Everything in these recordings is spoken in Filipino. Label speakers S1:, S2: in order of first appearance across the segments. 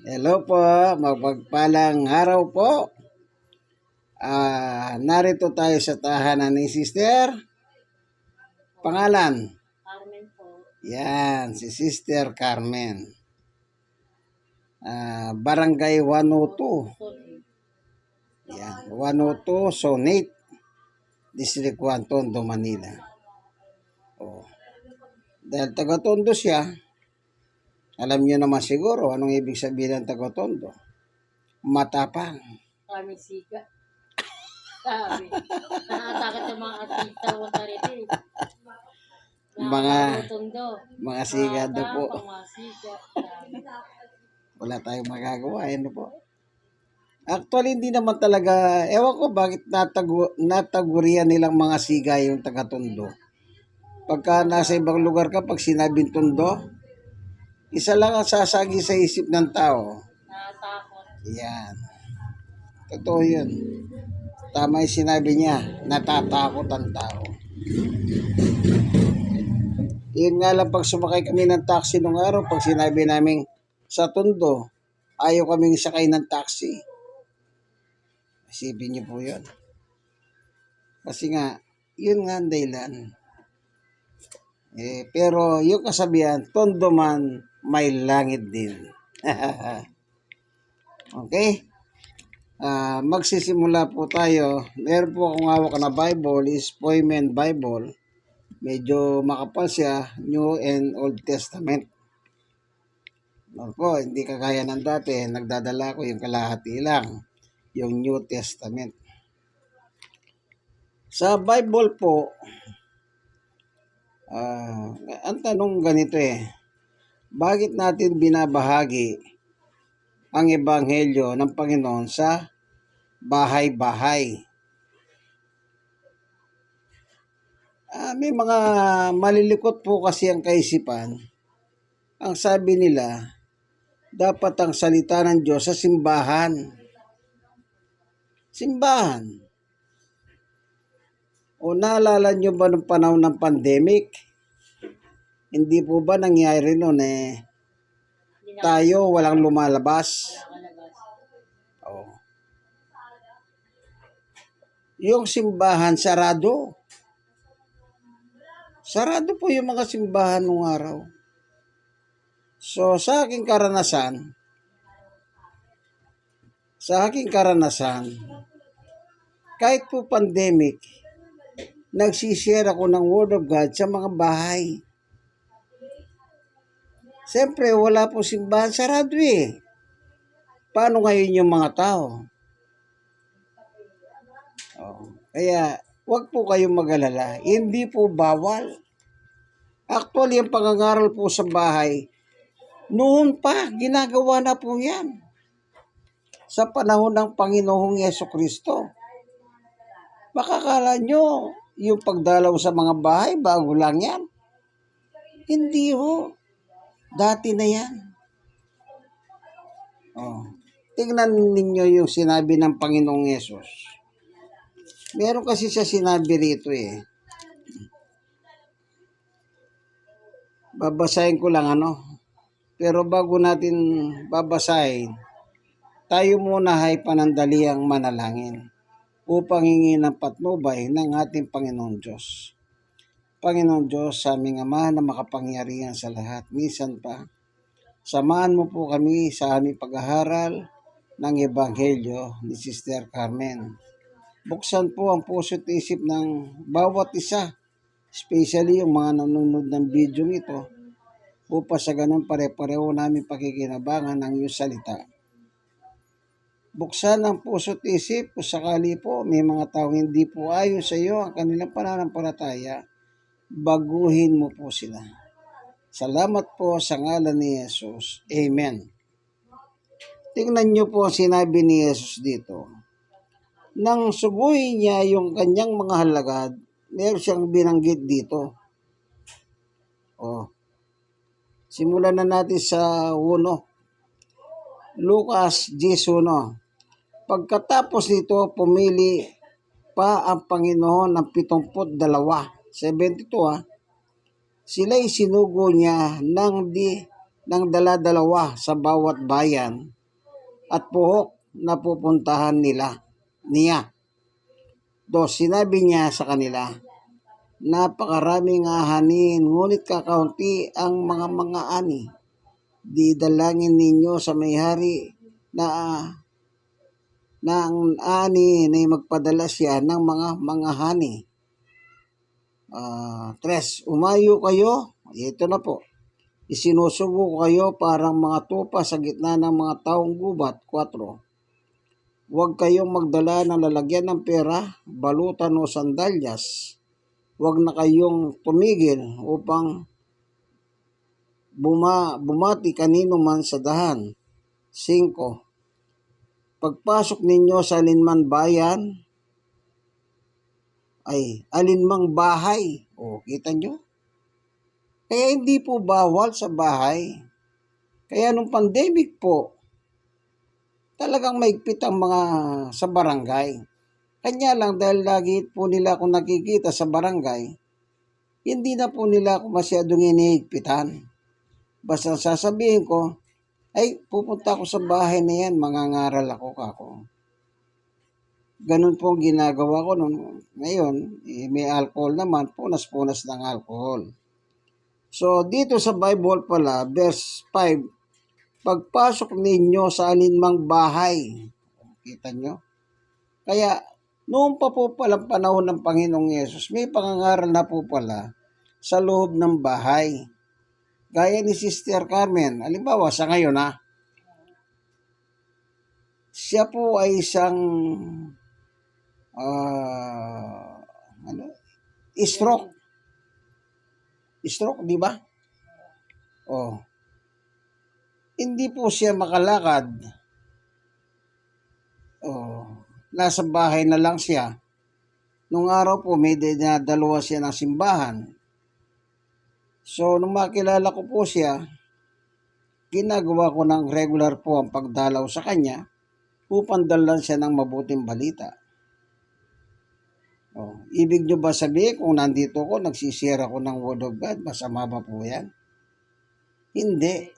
S1: Hello po, mapagpalang araw po. Narito tayo sa tahanan ni Sister. Pangalan?
S2: Carmen po.
S1: Yan, si Sister Carmen. Barangay 102. Yan, 102 Sonate, District 1, Tondo, Manila. Oh. Dahil taga-Tondo siya, alam niyo naman siguro anong ibig sabihin ng taga-Tondo. Matapang.
S2: Kami siga. Sabi. Nakatakot yung mga artista ko sa rito.
S1: Mga sigado po.
S2: Mga siga.
S1: Wala tayong magagawa, ano po. Actually, hindi naman talaga, ewan ko bakit natagurian nilang mga siga yung taga-Tondo. Pagka nasa ibang lugar ka, pag sinabing Tondo, isa lang ang sasagi sa isip ng tao.
S2: Nakatakot.
S1: Yan. Totoo yun. Tama yung sinabi niya, natatakot ang tao. Yun nga lang pag sumakay kami ng taxi nung araw, pag sinabi namin sa Tondo, ayaw kaming sakay ng taxi. Isipin niyo po yun. Kasi nga, yun nga ang dahilan. Pero yung kasabihan, Tondo man, may langit din. Okay? Magsisimula po tayo. Meron po akong hawak na Bible, is Poimen Bible. Medyo makapal siya, New and Old Testament. Opo, hindi kagaya ng dati, nagdadala ko yung kalahati lang, yung New Testament. Sa Bible po, ang tanong ganito bakit natin binabahagi ang Ebanghelyo ng Panginoon sa bahay-bahay? May mga malilikot po kasi ang kaisipan. Ang sabi nila, dapat ang salita ng Diyos sa simbahan. Simbahan. O naalala nyo ba ng panahon ng pandemic? Hindi po ba nangyari noon tayo walang lumalabas? Oh. Yung simbahan sarado. Sarado po yung mga simbahan nung araw. So sa aking karanasan, kahit po pandemic, nagsishare ako ng Word of God sa mga bahay. Siyempre, wala po simbahan, sarado Paano ngayon yung mga tao? Kaya, wag po kayong mag-alala. Hindi po bawal. Actually, ang pangangaral po sa bahay, noon pa, ginagawa na po yan. Sa panahon ng Panginoong Yesukristo. Makakala nyo, yung pagdalaw sa mga bahay, bago lang yan. Hindi ho. Dati na yan. Tingnan ninyo yung sinabi ng Panginoong Yesus. Meron kasi siya sinabi rito Babasahin ko lang Pero bago natin babasahin, tayo muna ay panandaliang manalangin upang hingi ng patnubay ng ating Panginoong Diyos. Panginoong Diyos, sa aming Ama na makapangyarihan sa lahat, minsan pa, samahan mo po kami sa aming pag-aaral ng Ebanghelyo ni Sister Carmen. Buksan po ang puso at isip ng bawat isa, especially yung mga nanonood ng video ito, upang sa ganun pare-pareho namin pakikinabangan ng iyong salita. Buksan ang puso at isip kung sakali po may mga taong hindi po ayon sa iyo ang kanilang pananampalataya, baguhin mo po sila. Salamat po sa ngalan ni Jesus. Amen. Tingnan niyo po ang sinabi ni Jesus dito. Nang suguhin niya yung kanyang mga halagad, meron siyang binanggit dito. Simulan na natin sa 1. Lucas 10:1. Pagkatapos nito, pumili pa ang Panginoon ng 72. 72 Sila'y sinugo niya ng di ng dala-dalawa sa bawat bayan at puhok na pupuntahan niya. 2, sinabi niya sa kanila, napakaraming ahanin, ngunit kakaunti ang mga ani. Di dalangin ninyo sa may-hari na ang ani na magpadala siya ng mga hani. 3, umayo kayo. Ito na po. Isinusubo kayo parang mga tupa sa gitna ng mga taong gubat. 4, huwag kayong magdala ng lalagyan ng pera, balutan o sandalyas. Huwag na kayong tumigil upang bumati kanino man sa dahan. 5, pagpasok ninyo sa alinman alinmang bahay. Kita nyo? Kaya hindi po bawal sa bahay. Kaya nung pandemic po, talagang maigpit ang mga sa barangay. Kanya lang dahil lagi po nila akong nakikita sa barangay, hindi na po nila ako masyadong iniigpitan. Basta sasabihin ko, ay pupunta ako sa bahay na yan, mangangaral ako kako. Ganun po ang ginagawa ko noon. Ngayon, may alcohol naman, punas-punas ng alcohol. So, dito sa Bible pala, verse 5, pagpasok ninyo sa alinmang bahay. Kita nyo? Kaya, noong pa po palang panahon ng Panginoong Yesus, may pangangaral na po pala sa loob ng bahay. Gaya ni Sister Carmen, halimbawa sa ngayon siya po ay isang stroke. Stroke, di ba? Hindi po siya makalakad. Nasa bahay na lang siya. Nung araw po, may dinadalawa siya ng simbahan. So, nung makilala ko po siya, ginagawa ko ng regular po ang pagdalaw sa kanya upang dalan siya ng mabuting balita. Ibig nyo ba sabihin kung nandito ko, nagsishare ako ng Word of God, masama ba po yan? Hindi.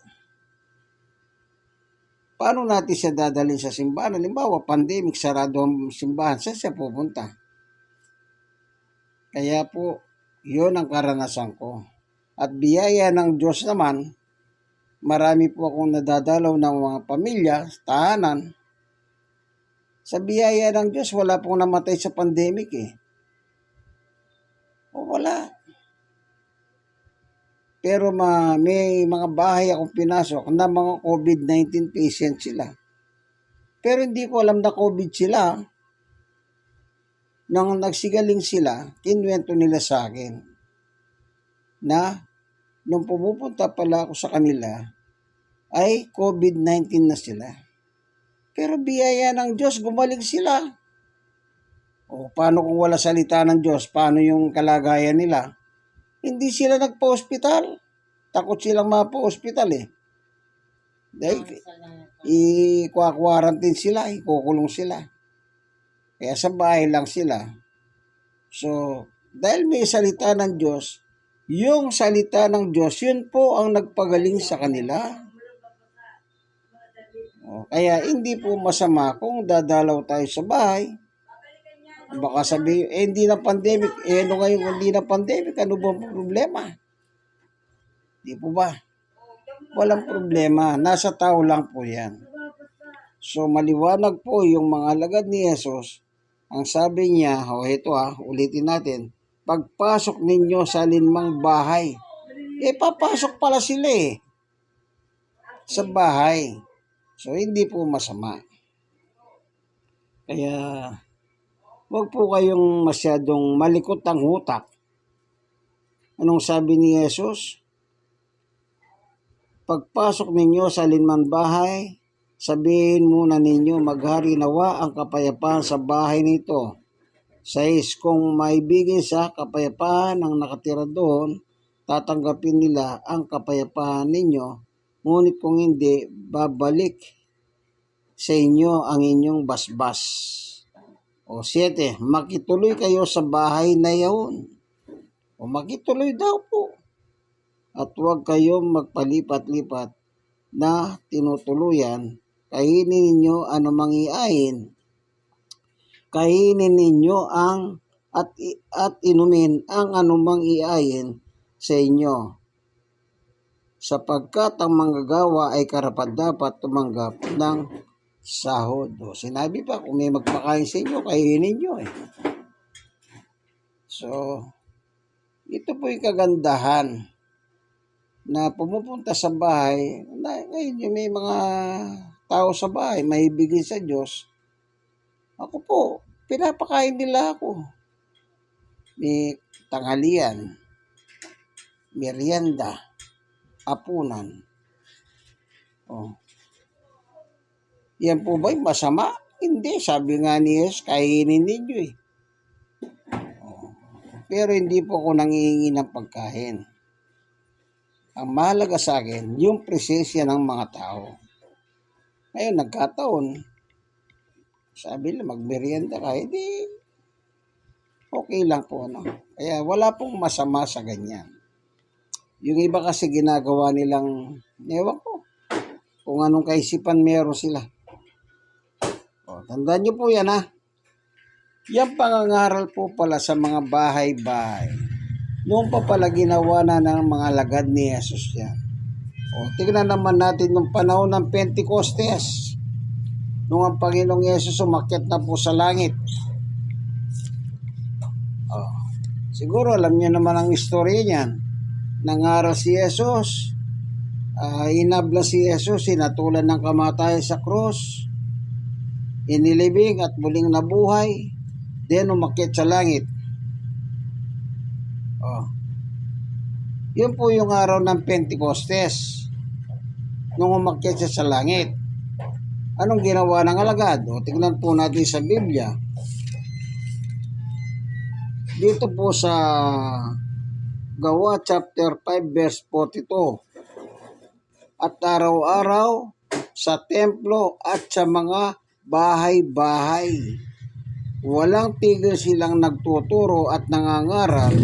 S1: Paano natin siya dadalhin sa simbahan? Halimbawa, pandemic, sarado ang simbahan, saan siya pupunta? Kaya po, yun ang karanasan ko. At biyaya ng Diyos naman, marami po akong nadadalaw ng mga pamilya, tahanan. Sa biyaya ng Diyos, wala pong namatay sa pandemic wala. Pero may mga bahay akong pinasok na mga COVID-19 patient sila. Pero hindi ko alam na COVID sila. Nang nagsigaling sila, kinuwento nila sa akin na nung pumupunta pala ako sa kanila, ay COVID-19 na sila. Pero biyaya ng Diyos, gumaling sila. Paano kung wala salita ng Diyos? Paano yung kalagayan nila? Hindi sila nagpa-hospital. Takot silang mapa-hospital Dahil i-quarantine sila, ikukulong sila. Kaya sa bahay lang sila. So, dahil may salita ng Diyos, yung salita ng Diyos, yun po ang nagpagaling sa kanila. Kaya hindi po masama kung dadalaw tayo sa bahay. Baka sabihin, hindi na pandemic. Ano ngayon hindi na pandemic? Ano ba problema? Di po ba? Walang problema. Nasa tao lang po yan. So, maliwanag po yung mga alagad ni Jesus. Ang sabi niya, ito ulitin natin. Pagpasok ninyo sa alinmang bahay. Papasok pala sila sa bahay. So, hindi po masama. Kaya, huwag po kayong masyadong malikot ang utak. Anong sabi ni Jesus? Pagpasok ninyo sa alinman bahay, sabihin muna ninyo, maghari nawa ang kapayapaan sa bahay nito. 6, kung maibigin sa kapayapaan ang nakatira doon, tatanggapin nila ang kapayapaan ninyo. Ngunit kung hindi, babalik sa inyo ang inyong basbas. 7, makituloy kayo sa bahay na yaon. Makituloy daw po. at huwag kayong magpalipat-lipat na tinutuluyan. Kainin ninyo anumang iain. Kainin ninyo at inumin ang anumang iain sa inyo, sapagkat ang manggagawa ay karapat-dapat tumanggap ng sahod. O, sinabi pa, kung may magpakain sa inyo, kainin nyo eh. So, ito po yung kagandahan na pumupunta sa bahay, na ngayon yung may mga tao sa bahay, maibigin sa Diyos. Ako po, pinapakain nila ako. May tanghalian, merienda, hapunan. Oh. Yan po ba'y masama? Hindi, sabi nga ni Jesus, kainin ninyo eh. Oh. Pero hindi po ako nangihingi ng pagkain. Ang mahalaga sa akin, yung presensya ng mga tao. Ngayon, nagkataon, sabi nila, magmerienda ka, hindi, okay lang po, no? Kaya wala pong masama sa ganyan. Yung iba kasi ginagawa nilang, ewan ko, kung anong kaisipan meron sila. O, tandaan nyo po yan, ha? Yan pangangaral po pala sa mga bahay-bahay. Noon pa pala ginawa na ng mga lagad ni Jesus yan. O, tignan naman natin nung panahon ng Pentecostes. Nung ang Panginoong Yesus umakyat na po sa langit. O, siguro alam niyo naman ang istorya niyan. Nangaral si Jesus. Inabla si Jesus, sinatulan ng kamatayan sa krus. Inilibing at muling nabuhay. Then umakyat sa langit. Oh. Yun po yung araw ng Pentecostes. Nung umakyat siya sa langit. Anong ginawa ng alagad? O, tingnan po natin sa Biblia. Dito po sa Gawa chapter 5 verse 42. At araw-araw sa templo at sa mga bahay-bahay, walang tigil silang nagtuturo at nangangaral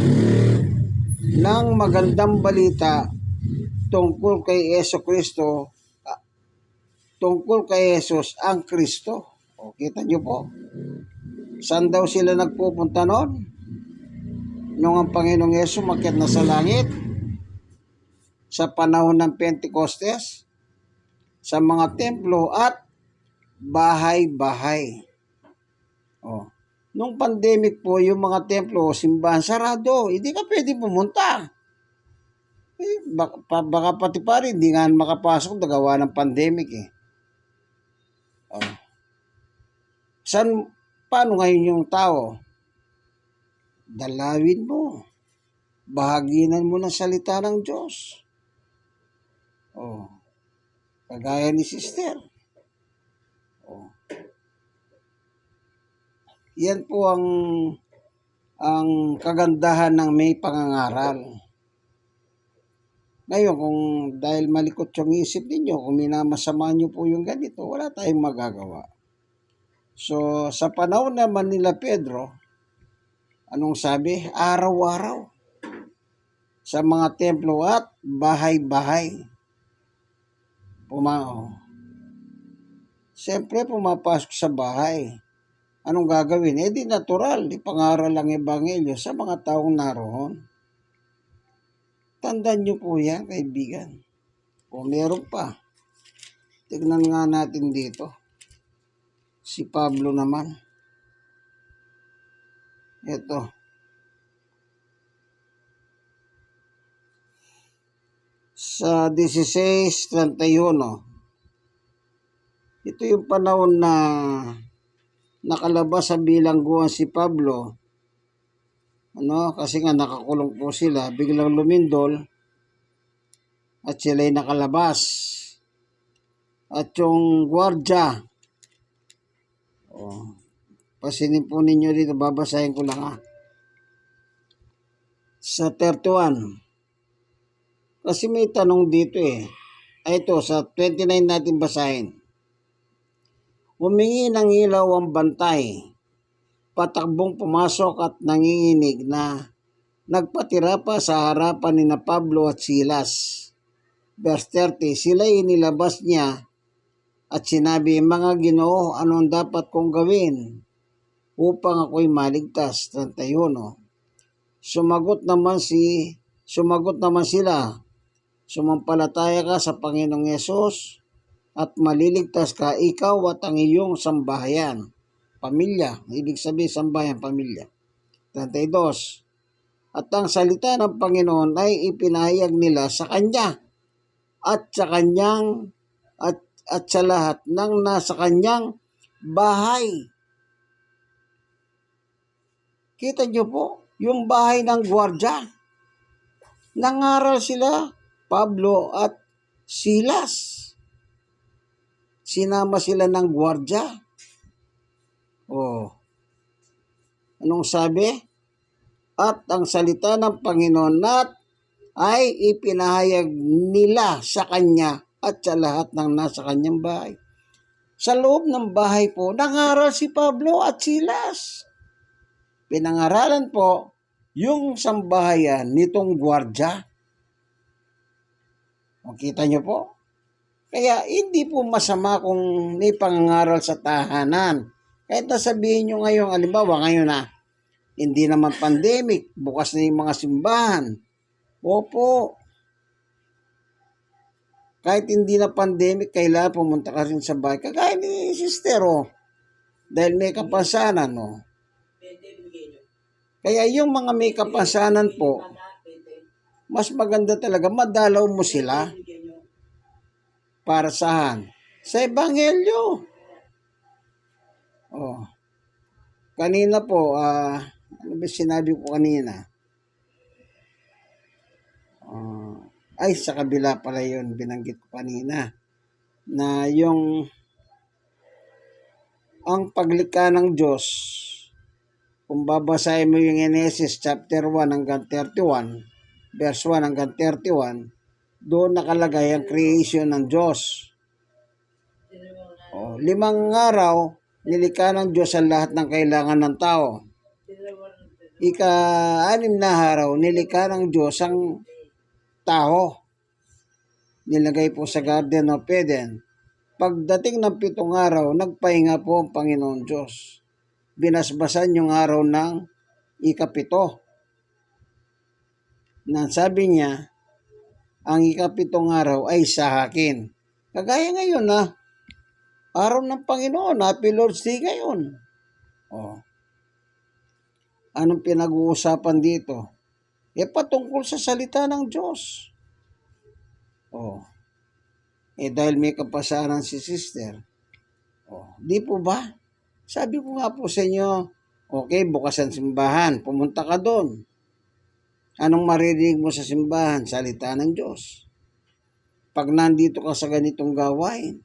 S1: ng magandang balita tungkol kay Jesucristo, tungkol kay Jesus ang Kristo. O, kita nyo po. Saan daw sila nagpupunta noon? Nung ang Panginoong Yesus umakyat na sa langit, sa panahon ng Pentecostes, sa mga templo at bahay-bahay. O, nung pandemic po, yung mga templo, simbahan sarado, hindi ka pwede pumunta. Baka pati pa rin, hindi nga makapasok nagawa ng pandemic eh. Oh. Paano ngayon yung tao? Dalawin mo. Bahaginan mo ng salita ng Diyos. Oh. Kagaya ni sister. Oh. Yan po ang kagandahan ng may pangangaral. Ngayon, kung dahil malikot yung isip ninyo, kung minamasama nyo po yung ganito, wala tayong magagawa. So, sa panahon naman nila Pedro, anong sabi? Araw-araw. Sa mga templo at bahay-bahay. Siyempre, pumapasok sa bahay. Anong gagawin? Di natural. Ipangaral ang ebanghelyo sa mga taong naroon. Tandaan nyo po yan, kaibigan. Kung meron pa, tignan nga natin dito. Si Pablo naman. Ito. Sa 16:31. Ito yung panahon na nakalabas sa bilangguan si Pablo. Kasi nga nakakulong po sila, biglang lumindol at sila'y nakalabas. At yung gwardya, pasinin po ninyo dito, babasahin ko lang sa 31. Kasi may tanong dito eh. Ito, sa 29 natin basahin. Humingi ng ilaw ang bantay, patakbong pumasok at nanginginig na nagpatira pa sa harapan ni na Pablo at Silas. Verse 30, sila'y inilabas niya at sinabi, mga Ginoo, ano ang dapat kong gawin upang ako'y maligtas? 31. Sumagot naman sila, sumampalataya ka sa Panginoong Yesus at maliligtas ka, ikaw at ang iyong sambahayan. Pamilya, ibig sabihin sambahayan, pamilya. 32. At ang salita ng Panginoon ay ipinahayag nila sa kanya at sa lahat ng nasa kanyang bahay. Kita niyo po, yung bahay ng gwardya. Nangaral sila, Pablo at Silas. Sinama sila ng gwardya. Oh. Anong sabi? At ang salita ng Panginoon ay ipinahayag nila sa kanya at sa lahat ng nasa kanyang bahay. Sa loob ng bahay po, nangaral si Pablo at Silas. Pinangaralan po yung sambahayan nitong gwardya. Makita niyo po? Kaya hindi po masama kung may pangangaral sa tahanan. Kahit nasabihin nyo ngayon, halimbawa ngayon na, hindi naman pandemic, bukas na yung mga simbahan. Opo. Kahit hindi na pandemic, kailangan pumunta ka rin sa bahay. Kagaya ni Sister, dahil may kapansanan, Kaya yung mga may kapansanan po, mas maganda talaga, madalaw mo sila. Para saan? Sa Ebanghelyo. Oh. Kanina po, ano ba sinabi ko kanina? Sa kabila pala yun, binanggit ko kanina. Na ang paglikha ng Diyos, kung babasahin mo yung Genesis chapter 1 hanggang 31, verse 1 hanggang 31, doon nakalagay ang creation ng Diyos. 5 araw, nilikha ng Diyos ang lahat ng kailangan ng tao. 6 na araw, nilikha ng Diyos ang tao. Nilagay po sa Garden of Eden. Pagdating ng 7 araw, nagpahinga po ang Panginoon Diyos. Binasbasan yung araw ng 7. Nang sabi niya, ang 7 araw ay sa akin. Kagaya ngayon araw ng Panginoon, Happy Lord's Day ngayon. Anong pinag-uusapan dito? Patungkol sa salita ng Diyos. Dahil may kapasaran si Sister. Di po ba? Sabi ko nga po sa inyo, okay, bukas ang simbahan, pumunta ka doon. Anong maririnig mo sa simbahan? Salita ng Diyos. Pag nandito ka sa ganitong gawain,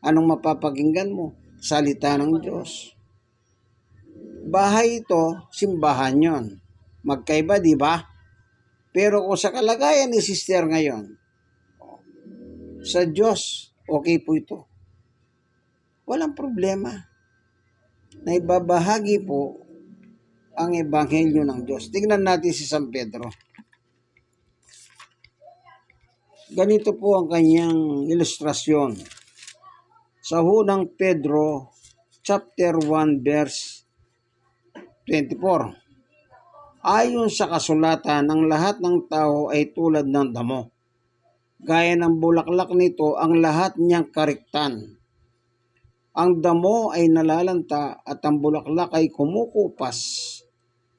S1: anong mapapakinggan mo? Salita ng Diyos. Bahay ito, simbahan yon. Magkaiba, di ba? Pero kung sa kalagayan ni Sister ngayon, sa Diyos, okay po ito. Walang problema. Naibabahagi po ang Ebanghelyo ng Diyos. Tingnan natin si San Pedro. Ganito po ang kanyang ilustrasyon. Sa unang Pedro, chapter 1, verse 24. Ayon sa kasulatan, ang lahat ng tao ay tulad ng damo. Gaya ng bulaklak nito ang lahat niyang kariktan. Ang damo ay nalalanta at ang bulaklak ay kumukupas.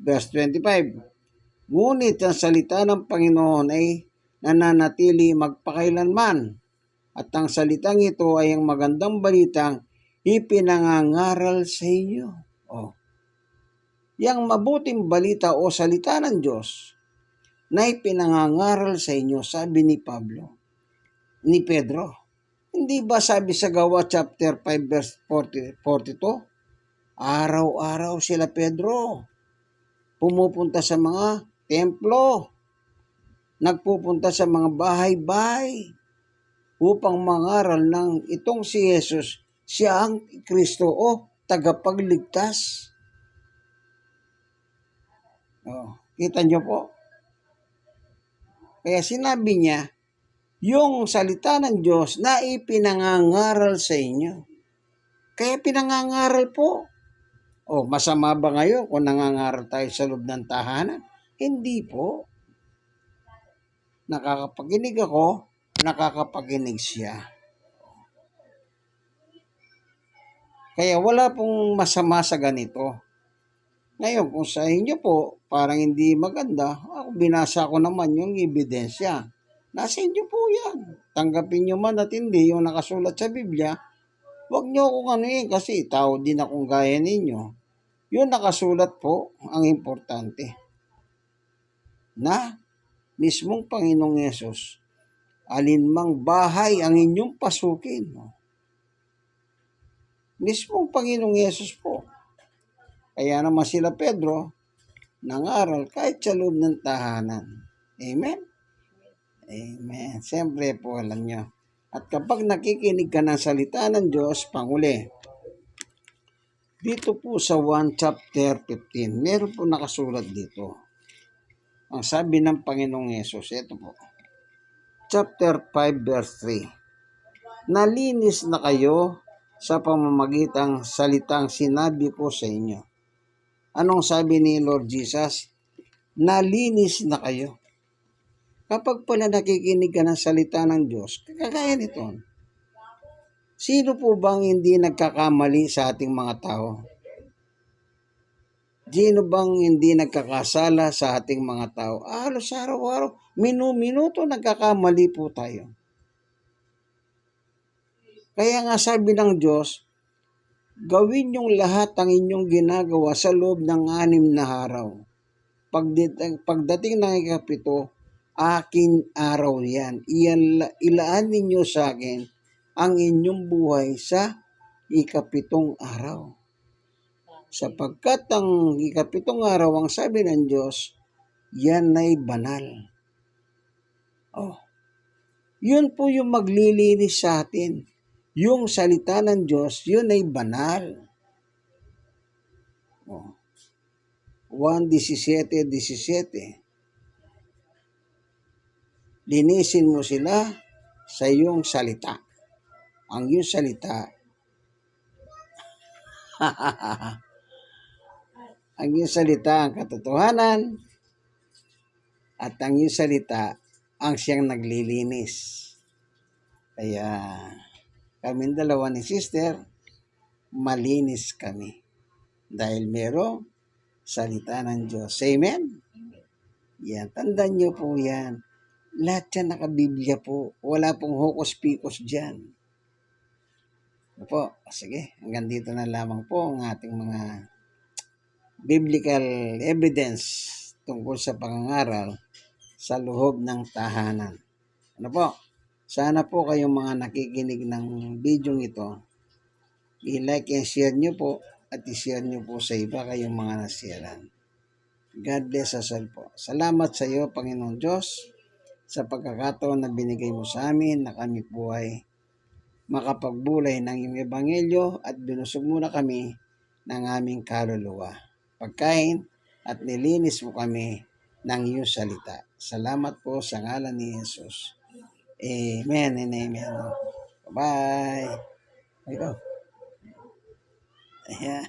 S1: Verse 25. Ngunit ang salita ng Panginoon ay nananatili magpakailanman. At ang salitang ito ay ang magandang balitang ipinangangaral sa inyo. Yang mabuting balita o salita ng Diyos na ipinangangaral sa inyo, sabi ni Pedro. Hindi ba sabi sa Gawa chapter 5 verse 42? Araw-araw sila Pedro pumupunta sa mga templo, nagpupunta sa mga bahay-bahay upang mangaral ng itong si Jesus, siya ang Kristo o tagapagligtas. Kita niyo po, Kaya sinabi niya, yung salita ng Diyos na ipinangangaral sa inyo. Kaya pinangangaral po. O, masama ba ngayon kung nangangaral tayo sa loob ng tahanan? Hindi po. Nakakapakinig ako, nakakapakinig siya. Kaya wala pong masama sa ganito. Ngayon, kung sa inyo po, parang hindi maganda, ako binasa ko naman yung ebidensya. Nasa inyo po yan. Tanggapin nyo man at hindi yung nakasulat sa Biblia, huwag nyo akong anuin kasi tao din akong gaya ninyo. Yung nakasulat po, ang importante. Na mismong Panginoong Yesus, alinmang bahay ang inyong pasukin. Mismong Panginoong Yesus po. Kaya naman sila Pedro, nangaral kahit sa loob ng tahanan. Amen? Amen. Siyempre po, alam nyo. At kapag nakikinig ka ng salita ng Diyos, panguli, dito po sa 1 chapter 15, meron po nakasulat dito. Ang sabi ng Panginoong Yesus, ito po. Chapter 5 verse 3. Nalinis na kayo sa pamamagitang salitang sinabi ko sa inyo. Anong sabi ni Lord Jesus? Nalinis na kayo. Kapag pala nakikinig ka ng salita ng Diyos, kagaya nito. Sino po bang hindi nagkakamali sa ating mga tao? Sino bang hindi nagkakasala sa ating mga tao? Halos araw-araw, minuto nagkakamali po tayo. Kaya nga sabi ng Diyos, gawin yung lahat ang inyong ginagawa sa loob ng 6 na araw. Pagdating ng ikapito, akin araw yan. Ilaan ninyo sa akin ang inyong buhay sa ikapitong araw. Sapagkat ang ikapitong araw, ang sabi ng Diyos, yan ay banal. Oh, yun po yung maglilinis sa atin. Yung salita ng Diyos, yun ay banal. Oh. 1:17. Linisin mo sila sa iyong salita. Ang iyong salita, ang iyong salita ang katotohanan, at ang iyong salita ang siyang naglilinis. Kaya kaming dalawa ni sister, malinis kami. Dahil merong salita ng Diyos. Amen? Yan, tandaan niyo po yan. Lahat yan nakabiblia po. Wala pong hocus-picus dyan. Po, sige, hanggang dito na lamang po ang ating mga biblical evidence tungkol sa pangangaral sa loob ng tahanan. Ano po? Sana po kayong mga nakikinig ng video ito, i-like and share nyo po at i-share nyo po sa iba kayong mga nasiyaran. God bless us all po. Salamat sa iyo, Panginoon Diyos, sa pagkakataon na binigay mo sa amin na kami po ay makapagbulay ng iyong ebanghelyo at binusog mo na kami ng aming kaluluwa. Pagkain at nilinis mo kami ng iyong salita. Salamat po sa ngalan ni Jesus. Amen and amen. Bye. Ikaw. Ayan.